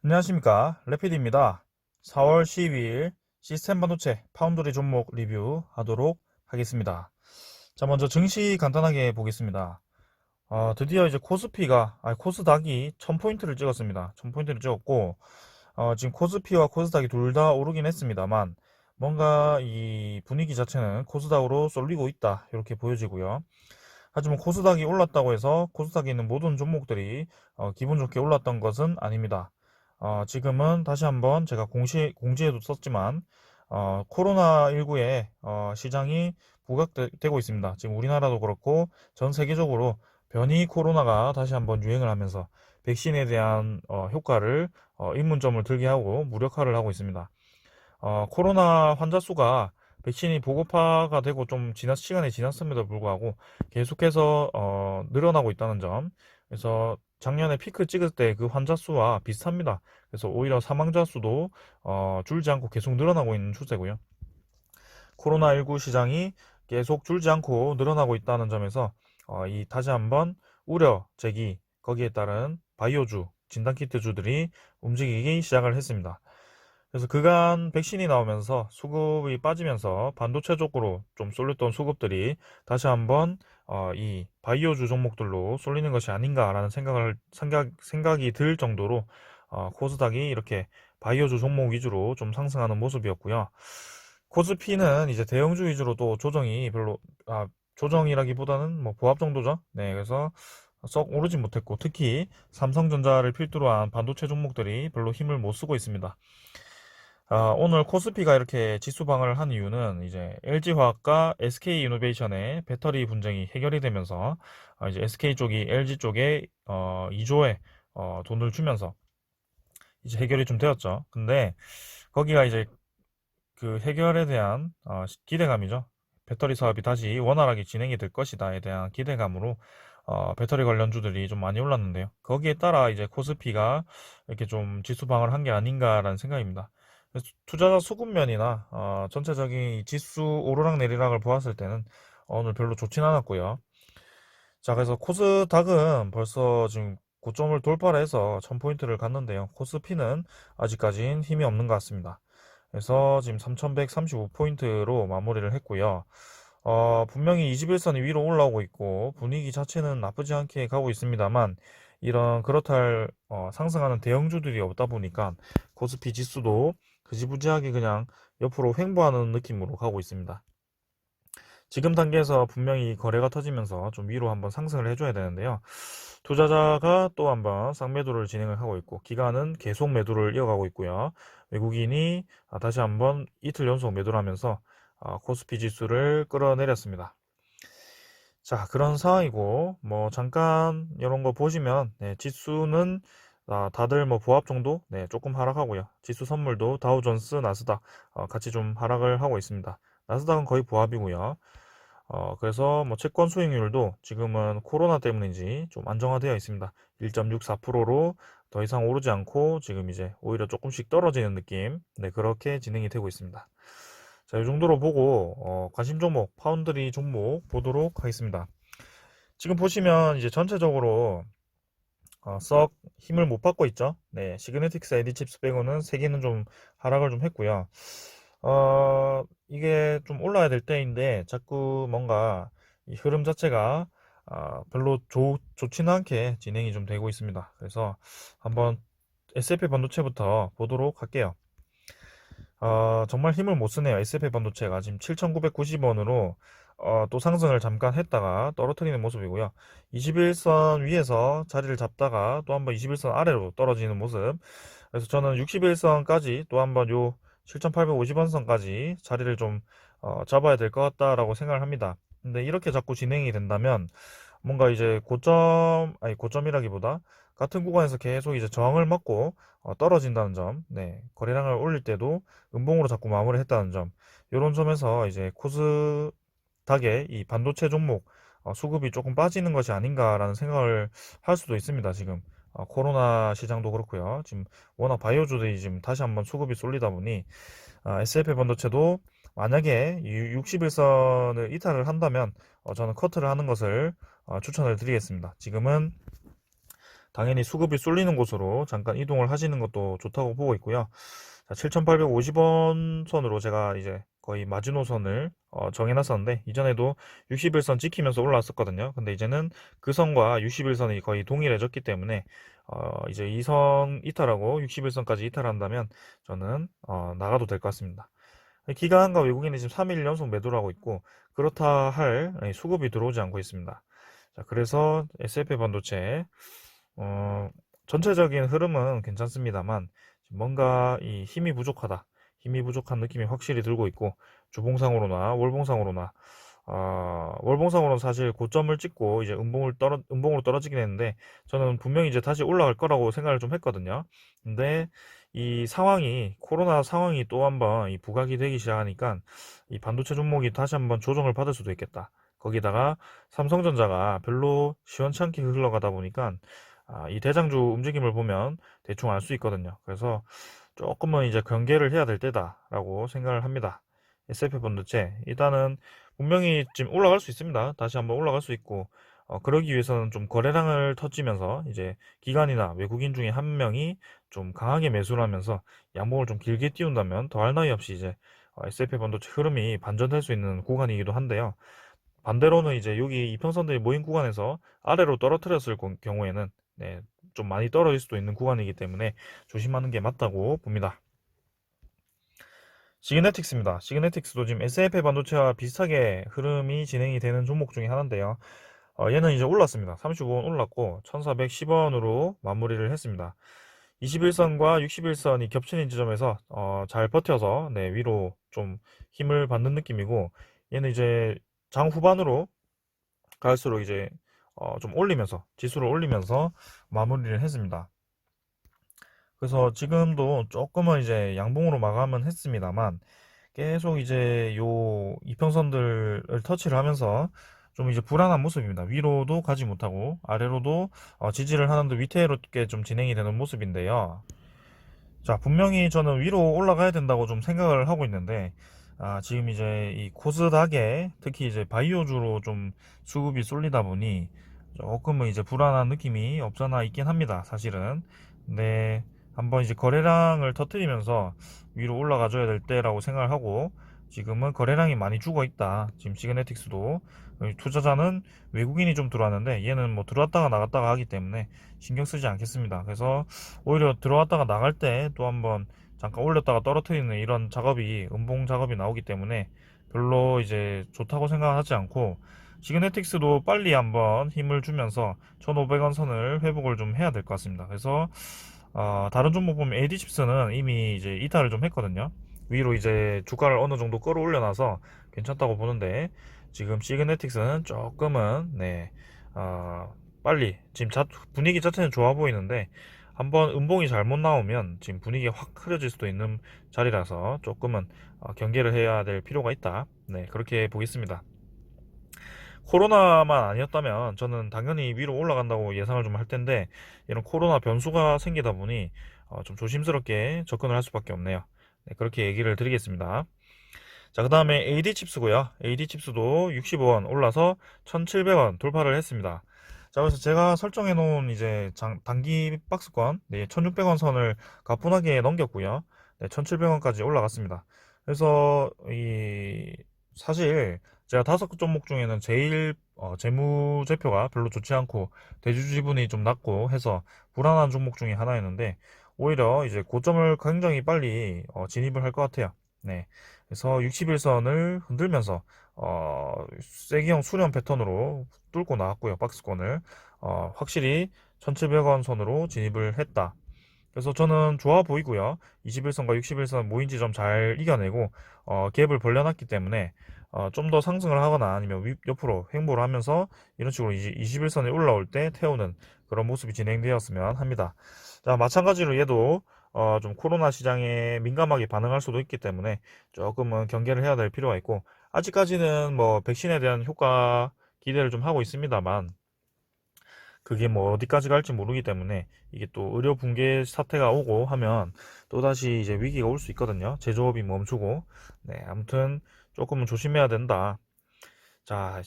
안녕하십니까, 레피드입니다. 4월 12일 시스템 반도체 파운드리 종목 리뷰하도록 하겠습니다. 자, 먼저 증시 간단하게 보겠습니다. 드디어 이제 코스닥이 1000포인트를 찍었습니다. 1000포인트를 찍었고, 지금 코스피와 코스닥이 둘 다 오르긴 했습니다만, 뭔가 이 분위기 자체는 코스닥으로 쏠리고 있다, 이렇게 보여지고요. 하지만 코스닥이 올랐다고 해서 코스닥에 있는 모든 종목들이 기분 좋게 올랐던 것은 아닙니다. 지금은 다시 한번 제가 공지에도 썼지만 코로나19에 시장이 부각되고 있습니다. 지금 우리나라도 그렇고 전 세계적으로 변이 코로나가 다시 한번 유행을 하면서 백신에 대한 효과를 입문점을 들게 하고 무력화를 하고 있습니다. 코로나 환자 수가 백신이 보고파가 되고 좀 시간이 지났음에도 불구하고 계속해서 늘어나고 있다는 점. 그래서 작년에 피크 찍을 때 그 환자 수와 비슷합니다. 그래서 오히려 사망자 수도 줄지 않고 계속 늘어나고 있는 추세고요. 코로나19 시장이 계속 줄지 않고 늘어나고 있다는 점에서 이 다시 한번 우려 제기, 거기에 따른 바이오주, 진단키트주들이 움직이기 시작을 했습니다. 그래서 그간 백신이 나오면서 수급이 빠지면서 반도체 쪽으로 좀 쏠렸던 수급들이 다시 한번 이 바이오주 종목들로 쏠리는 것이 아닌가라는 생각이 들 정도로 코스닥이 이렇게 바이오주 종목 위주로 좀 상승하는 모습이었고요. 코스피는 이제 대형주 위주로 또 조정이 별로 조정이라기보다는 뭐 보합 정도죠. 네, 그래서 썩 오르지 못했고 특히 삼성전자를 필두로 한 반도체 종목들이 별로 힘을 못 쓰고 있습니다. 오늘 코스피가 이렇게 지수방을 한 이유는 이제 LG화학과 SK이노베이션의 배터리 분쟁이 해결이 되면서 이제 SK 쪽이 LG 쪽에 2조의 돈을 주면서 이제 해결이 좀 되었죠. 근데 거기가 이제 그 해결에 대한 기대감이죠. 배터리 사업이 다시 원활하게 진행이 될 것이다에 대한 기대감으로 배터리 관련주들이 좀 많이 올랐는데요. 거기에 따라 이제 코스피가 이렇게 좀 지수방을 한 게 아닌가라는 생각입니다. 그래서 투자자 수급면이나 전체적인 이 지수 오르락 내리락을 보았을 때는 오늘 별로 좋진 않았고요. 자, 그래서 코스닥은 벌써 지금 고점을 돌파를 해서 1000포인트를 갔는데요. 코스피는 아직까진 힘이 없는 것 같습니다. 그래서 지금 3135포인트로 마무리를 했고요. 분명히 21선이 위로 올라오고 있고 분위기 자체는 나쁘지 않게 가고 있습니다만 이런 그렇다 할 상승하는 대형주들이 없다 보니까 코스피 지수도 그지부지하게 그냥 옆으로 횡보하는 느낌으로 가고 있습니다. 지금 단계에서 분명히 거래가 터지면서 좀 위로 한번 상승을 해줘야 되는데요. 투자자가 또 한번 쌍매도를 진행을 하고 있고 기관은 계속 매도를 이어가고 있고요. 외국인이 다시 한번 이틀 연속 매도를 하면서 코스피 지수를 끌어내렸습니다. 자, 그런 상황이고 뭐 잠깐 이런 거 보시면 네, 지수는 다들 뭐 보합 정도 네, 조금 하락하고요. 지수 선물도 다우존스, 나스닥 같이 좀 하락을 하고 있습니다. 나스닥은 거의 보합이고요. 그래서 뭐 채권 수익률도 지금은 코로나 때문인지 좀 안정화되어 있습니다. 1.64%로 더 이상 오르지 않고 지금 이제 오히려 조금씩 떨어지는 느낌. 네, 그렇게 진행이 되고 있습니다. 자, 이 정도로 보고 관심 종목, 파운드리 종목 보도록 하겠습니다. 지금 보시면 이제 전체적으로 썩 힘을 못 받고 있죠. 네, 시그네틱스 에디칩스 빼고는 세 개는 좀 하락을 좀 했고요. 이게 좀 올라야 될 때인데 자꾸 뭔가 이 흐름 자체가 별로 좋지는 않게 진행이 좀 되고 있습니다. 그래서 한번 S&P 반도체부터 보도록 할게요. 정말 힘을 못 쓰네요. S&P 반도체가 지금 7,990원으로 또 상승을 잠깐 했다가 떨어뜨리는 모습이고요. 21선 위에서 자리를 잡다가 또 한번 21선 아래로 떨어지는 모습. 그래서 저는 61선까지 또 한번 요 7,850원선까지 자리를 좀 잡아야 될 것 같다라고 생각을 합니다. 근데 이렇게 자꾸 진행이 된다면 뭔가 이제 고점이라기보다 같은 구간에서 계속 이제 저항을 먹고 떨어진다는 점, 네, 거래량을 올릴 때도 음봉으로 자꾸 마무리했다는 점, 이런 점에서 이제 코스닥의 이 반도체 종목 수급이 조금 빠지는 것이 아닌가라는 생각을 할 수도 있습니다. 지금 코로나 시장도 그렇고요. 지금 워낙 바이오주들이 지금 다시 한번 수급이 쏠리다 보니 SLP 반도체도 만약에 61선을 이탈을 한다면 저는 커트를 하는 것을 추천을 드리겠습니다. 지금은 당연히 수급이 쏠리는 곳으로 잠깐 이동을 하시는 것도 좋다고 보고 있고요. 자, 7,850원 선으로 제가 이제 거의 마지노선을 정해놨었는데, 이전에도 61선 찍히면서 올라왔었거든요. 근데 이제는 그 선과 61선이 거의 동일해졌기 때문에 이제 이 선 이탈하고 61선까지 이탈한다면 저는 나가도 될 것 같습니다. 기관과 외국인이 지금 3일 연속 매도를 하고 있고, 그렇다 할 수급이 들어오지 않고 있습니다. 자, 그래서 SFP 반도체 어, 전체적인 흐름은 괜찮습니다만 뭔가 이 힘이 부족하다. 힘이 부족한 느낌이 확실히 들고 있고, 주봉상으로나 월봉상으로나 월봉상으로는 사실 고점을 찍고 이제 음봉으로 떨어지긴 했는데, 저는 분명히 이제 다시 올라갈 거라고 생각을 좀 했거든요. 근데 이 상황이, 코로나 상황이 또 한번 이 부각이 되기 시작하니까 이 반도체 종목이 다시 한번 조정을 받을 수도 있겠다. 거기다가 삼성전자가 별로 시원찮게 흘러가다 보니까 이 대장주 움직임을 보면 대충 알 수 있거든요. 그래서 조금은 이제 경계를 해야 될 때다라고 생각을 합니다. S&P 반도체 일단은 분명히 지금 올라갈 수 있습니다. 다시 한번 올라갈 수 있고, 그러기 위해서는 좀 거래량을 터지면서 이제 기관이나 외국인 중에 한 명이 좀 강하게 매수를 하면서 양봉을 좀 길게 띄운다면 더할 나위 없이 이제 S&P 반도체 흐름이 반전될 수 있는 구간이기도 한데요. 반대로는 이제 여기 이평선들이 모인 구간에서 아래로 떨어뜨렸을 경우에는 네, 좀 많이 떨어질 수도 있는 구간이기 때문에 조심하는 게 맞다고 봅니다. 시그네틱스입니다. 시그네틱스도 지금 S&P 반도체와 비슷하게 흐름이 진행이 되는 종목 중에 하나인데요. 얘는 이제 올랐습니다. 35원 올랐고 1410원으로 마무리를 했습니다. 21선과 61선이 겹치는 지점에서 잘 버텨서 네, 위로 좀 힘을 받는 느낌이고, 얘는 이제 장 후반으로 갈수록 이제 좀 올리면서, 지수를 올리면서 마무리를 했습니다. 그래서 지금도 조금은 이제 양봉으로 마감은 했습니다만, 계속 이제 요 이평선들을 터치를 하면서 좀 이제 불안한 모습입니다. 위로도 가지 못하고 아래로도 지지를 하는데 위태롭게 좀 진행이 되는 모습인데요. 자, 분명히 저는 위로 올라가야 된다고 좀 생각을 하고 있는데, 지금 이제 이 코스닥에 특히 이제 바이오주로 좀 수급이 쏠리다 보니 조금은 이제 불안한 느낌이 없잖아 있긴 합니다, 사실은. 근데 한번 이제 거래량을 터뜨리면서 위로 올라가 줘야 될 때라고 생각을 하고, 지금은 거래량이 많이 죽어 있다. 지금 시그네틱스도 투자자는 외국인이 좀 들어왔는데, 얘는 뭐 들어왔다가 나갔다가 하기 때문에 신경 쓰지 않겠습니다. 그래서 오히려 들어왔다가 나갈 때 또 한번 잠깐 올렸다가 떨어뜨리는 이런 작업이, 음봉 작업이 나오기 때문에 별로 이제 좋다고 생각하지 않고, 시그네틱스도 빨리 한번 힘을 주면서 1500원 선을 회복을 좀 해야 될 것 같습니다. 그래서 다른 종목 보면 AD칩스는 이미 이제 이탈을 좀 했거든요. 위로 이제 주가를 어느 정도 끌어올려놔서 괜찮다고 보는데, 지금 시그네틱스는 조금은 네, 빨리 지금 분위기 자체는 좋아 보이는데, 한번 음봉이 잘못 나오면 지금 분위기가 확 흐려질 수도 있는 자리라서 조금은 경계를 해야 될 필요가 있다. 네, 그렇게 보겠습니다. 코로나만 아니었다면 저는 당연히 위로 올라간다고 예상을 좀 할 텐데, 이런 코로나 변수가 생기다 보니 좀 조심스럽게 접근을 할 수밖에 없네요. 네, 그렇게 얘기를 드리겠습니다. 자, 그 다음에 AD칩스고요. AD칩스도 65원 올라서 1700원 돌파를 했습니다. 자, 그래서 제가 설정해 놓은 이제 단기 박스권, 네, 1600원 선을 가뿐하게 넘겼고요. 네, 1700원까지 올라갔습니다. 그래서 사실 제가 5종목 중에는 제일 재무제표가 별로 좋지 않고 대주주지분이 좀 낮고 해서 불안한 종목 중에 하나였는데, 오히려 이제 고점을 굉장히 빨리 진입을 할 것 같아요. 네. 그래서 61선을 흔들면서 세기형 수렴 패턴으로 뚫고 나왔고요. 박스권을 확실히 1700원 선으로 진입을 했다. 그래서 저는 좋아 보이고요. 21선과 61선 모인 지점 잘 이겨내고 갭을 벌려놨기 때문에 좀 더 상승을 하거나 아니면 옆으로 횡보를 하면서 이런 식으로 21선에 올라올 때 태우는 그런 모습이 진행되었으면 합니다. 자, 마찬가지로 얘도 좀 코로나 시장에 민감하게 반응할 수도 있기 때문에 조금은 경계를 해야 될 필요가 있고, 아직까지는 뭐 백신에 대한 효과 기대를 좀 하고 있습니다만, 그게 뭐 어디까지 갈지 모르기 때문에 이게 또 의료 붕괴 사태가 오고 하면 또다시 이제 위기가 올 수 있거든요. 제조업이 멈추고. 네, 아무튼 조금은 조심해야 된다. 자,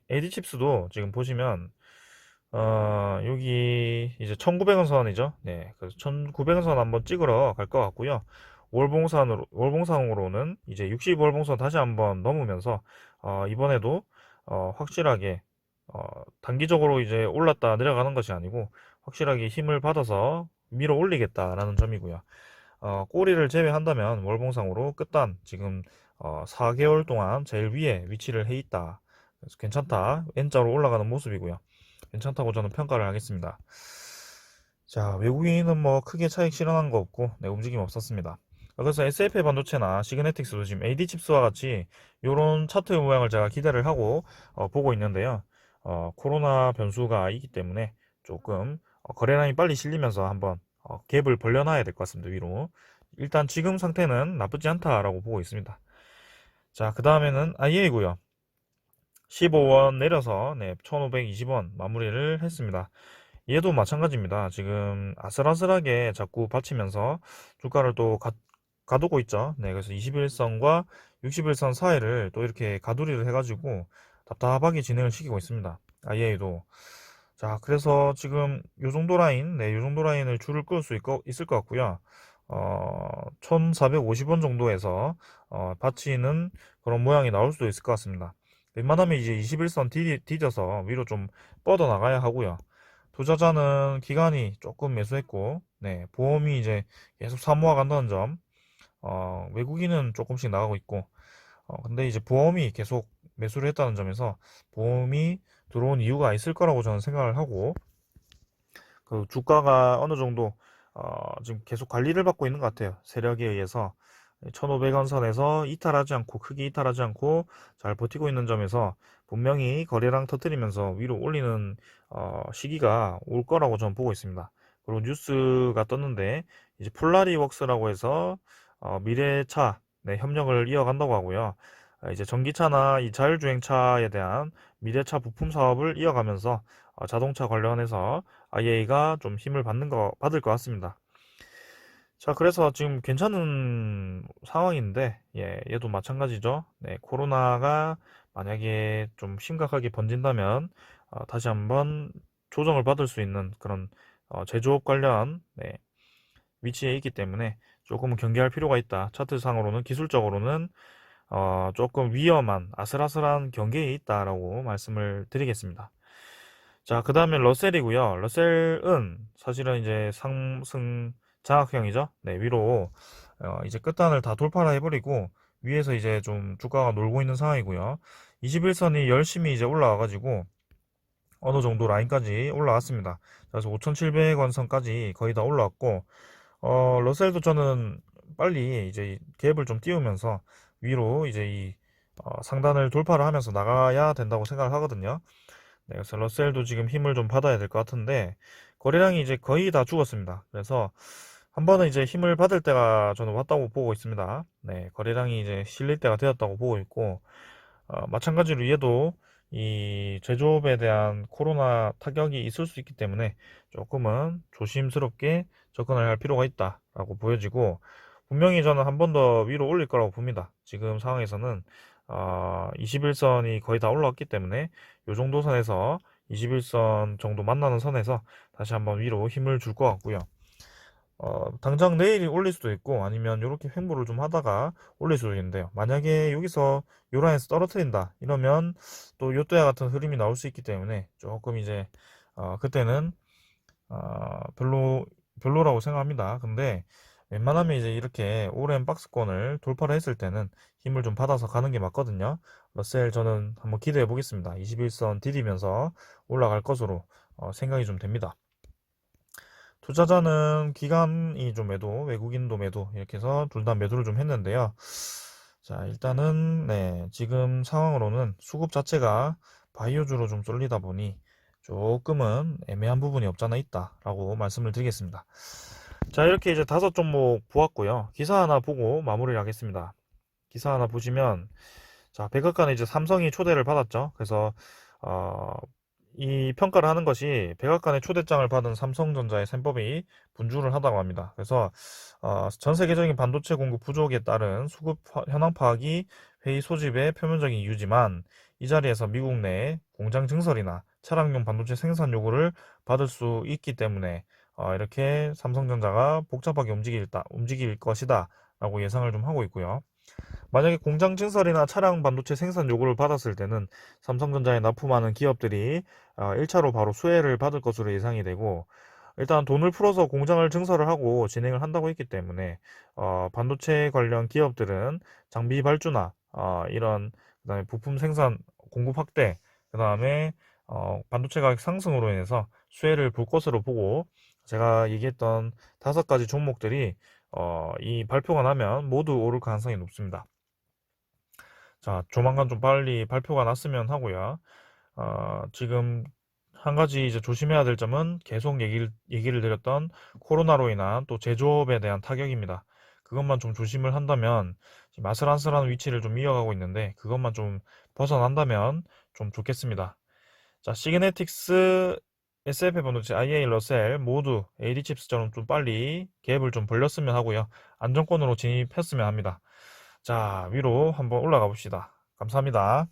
에디칩스도 지금 보시면 여기 이제 1900원 선이죠. 네, 그래서 1900원 선 한번 찍으러 갈 것 같고요. 월봉산으로는 이제 60월봉선 다시 한번 넘으면서, 이번에도, 확실하게, 단기적으로 이제 올랐다 내려가는 것이 아니고, 확실하게 힘을 받아서 밀어 올리겠다라는 점이고요. 꼬리를 제외한다면 월봉상으로 끝단 지금 4개월 동안 제일 위에 위치를 해 있다. 그래서 괜찮다. N자로 올라가는 모습이고요. 괜찮다고 저는 평가를 하겠습니다. 자, 외국인은 뭐 크게 차익 실현한 거 없고, 네, 움직임 없었습니다. 그래서 SFA 반도체나 시그네틱스도 지금 AD 칩스와 같이 이런 차트 모양을 제가 기대를 하고 보고 있는데요. 코로나 변수가 있기 때문에 조금 거래량이 빨리 실리면서 한번 갭을 벌려놔야 될 것 같습니다. 위로. 일단 지금 상태는 나쁘지 않다라고 보고 있습니다. 자, 그 다음에는 IA고요. 15원 내려서 네, 1520원 마무리를 했습니다. 얘도 마찬가지입니다. 지금 아슬아슬하게 자꾸 받치면서 주가를 또 가두고 있죠. 네, 그래서 21선과 61선 사이를 또 이렇게 가두리를 해가지고 답답하게 진행을 시키고 있습니다. IA도. 자, 그래서 지금 요 정도 라인, 네, 요 정도 라인을 줄을 끌 수 있을 것 같고요. 1450원 정도에서 받치는 그런 모양이 나올 수도 있을 것 같습니다. 웬만하면 이제 21선 디뎌서 위로 좀 뻗어 나가야 하고요. 투자자는 기간이 조금 매수했고, 네, 보험이 이제 계속 사모아 간다는 점, 외국인은 조금씩 나가고 있고, 근데 이제 보험이 계속 매수를 했다는 점에서 보험이 들어온 이유가 있을 거라고 저는 생각을 하고, 그 주가가 어느 정도 지금 계속 관리를 받고 있는 것 같아요. 세력에 의해서 1,500원 선에서 이탈하지 않고 크게 이탈하지 않고 잘 버티고 있는 점에서 분명히 거래량 터뜨리면서 위로 올리는 시기가 올 거라고 저는 보고 있습니다. 그리고 뉴스가 떴는데 이제 폴라리웍스라고 해서 미래차 네, 협력을 이어간다고 하고요. 이제 전기차나 이 자율주행차에 대한 미래차 부품 사업을 이어가면서 자동차 관련해서 IA가 좀 힘을 받을 것 같습니다. 자, 그래서 지금 괜찮은 상황인데, 예, 얘도 마찬가지죠. 네, 코로나가 만약에 좀 심각하게 번진다면, 다시 한번 조정을 받을 수 있는 그런, 제조업 관련, 네, 위치에 있기 때문에 조금은 경계할 필요가 있다. 차트상으로는, 기술적으로는, 조금 위험한, 아슬아슬한 경계에 있다라고 말씀을 드리겠습니다. 자, 그 다음에 러셀이고요. 러셀은 사실은 이제 상승 장악형이죠. 네, 위로 이제 끝단을 다 돌파를 해버리고 위에서 이제 좀 주가가 놀고 있는 상황이고요. 21선이 열심히 이제 올라와가지고 어느 정도 라인까지 올라왔습니다. 그래서 5,700원 선까지 거의 다 올라왔고 러셀도 저는 빨리 이제 갭을 좀 띄우면서 위로 이제 이 상단을 돌파를 하면서 나가야 된다고 생각을 하거든요. 네, 그래서 러셀도 지금 힘을 좀 받아야 될 것 같은데 거래량이 이제 거의 다 죽었습니다. 그래서 한 번은 이제 힘을 받을 때가 저는 왔다고 보고 있습니다. 네, 거래량이 이제 실릴 때가 되었다고 보고 있고 마찬가지로 얘도 이 제조업에 대한 코로나 타격이 있을 수 있기 때문에 조금은 조심스럽게 접근을 할 필요가 있다라고 보여지고 분명히 저는 한 번 더 위로 올릴 거라고 봅니다. 지금 상황에서는 21선이 거의 다 올라왔기 때문에 이 정도 선에서 21선 정도 만나는 선에서 다시 한번 위로 힘을 줄 것 같고요. 당장 내일 올릴 수도 있고 아니면 이렇게 횡보를 좀 하다가 올릴 수도 있는데요. 만약에 여기서 요 라인에서 떨어뜨린다 이러면 또 요때와 같은 흐름이 나올 수 있기 때문에 조금 이제 그때는 별로라고 생각합니다. 근데 웬만하면 이제 이렇게 오랜 박스권을 돌파를 했을 때는 힘을 좀 받아서 가는 게 맞거든요. 러셀 저는 한번 기대해 보겠습니다. 21선 디디면서 올라갈 것으로 생각이 좀 됩니다. 투자자는 기관이 좀 매도, 외국인도 매도 이렇게 해서 둘 다 매도를 좀 했는데요. 자, 일단은 네, 지금 상황으로는 수급 자체가 바이오주로 좀 쏠리다 보니 조금은 애매한 부분이 없잖아 있다라고 말씀을 드리겠습니다. 자, 이렇게 이제 5종목 보았고요. 기사 하나 보고 마무리를 하겠습니다. 기사 하나 보시면 자, 백악관에 이제 삼성이 초대를 받았죠. 그래서 이 평가를 하는 것이 백악관의 초대장을 받은 삼성전자의 셈법이 분주를 하다고 합니다. 그래서 전 세계적인 반도체 공급 부족에 따른 수급 현황 파악이 회의 소집의 표면적인 이유지만 이 자리에서 미국 내 공장 증설이나 차량용 반도체 생산 요구를 받을 수 있기 때문에 이렇게 삼성전자가 복잡하게 움직일 것이다 라고 예상을 좀 하고 있고요. 만약에 공장 증설이나 차량 반도체 생산 요구를 받았을 때는 삼성전자에 납품하는 기업들이 1차로 바로 수혜를 받을 것으로 예상이 되고, 일단 돈을 풀어서 공장을 증설을 하고 진행을 한다고 했기 때문에 반도체 관련 기업들은 장비 발주나 이런, 그다음에 부품 생산 공급 확대, 그다음에 반도체 가격 상승으로 인해서 수혜를 볼 것으로 보고, 제가 얘기했던 5가지 종목들이 이 발표가 나면 모두 오를 가능성이 높습니다. 자, 조만간 좀 빨리 발표가 났으면 하고요. 지금 한 가지 이제 조심해야 될 점은 계속 얘기를 드렸던 코로나로 인한 또 제조업에 대한 타격입니다. 그것만 좀 조심을 한다면 지금 아슬아슬한 위치를 좀 이어가고 있는데, 그것만 좀 벗어난다면 좀 좋겠습니다. 자, 시그네틱스, SF 반도체, IA 러셀 모두 AD칩스처럼 좀 빨리 갭을 좀 벌렸으면 하고요. 안정권으로 진입했으면 합니다. 자, 위로 한번 올라가 봅시다. 감사합니다.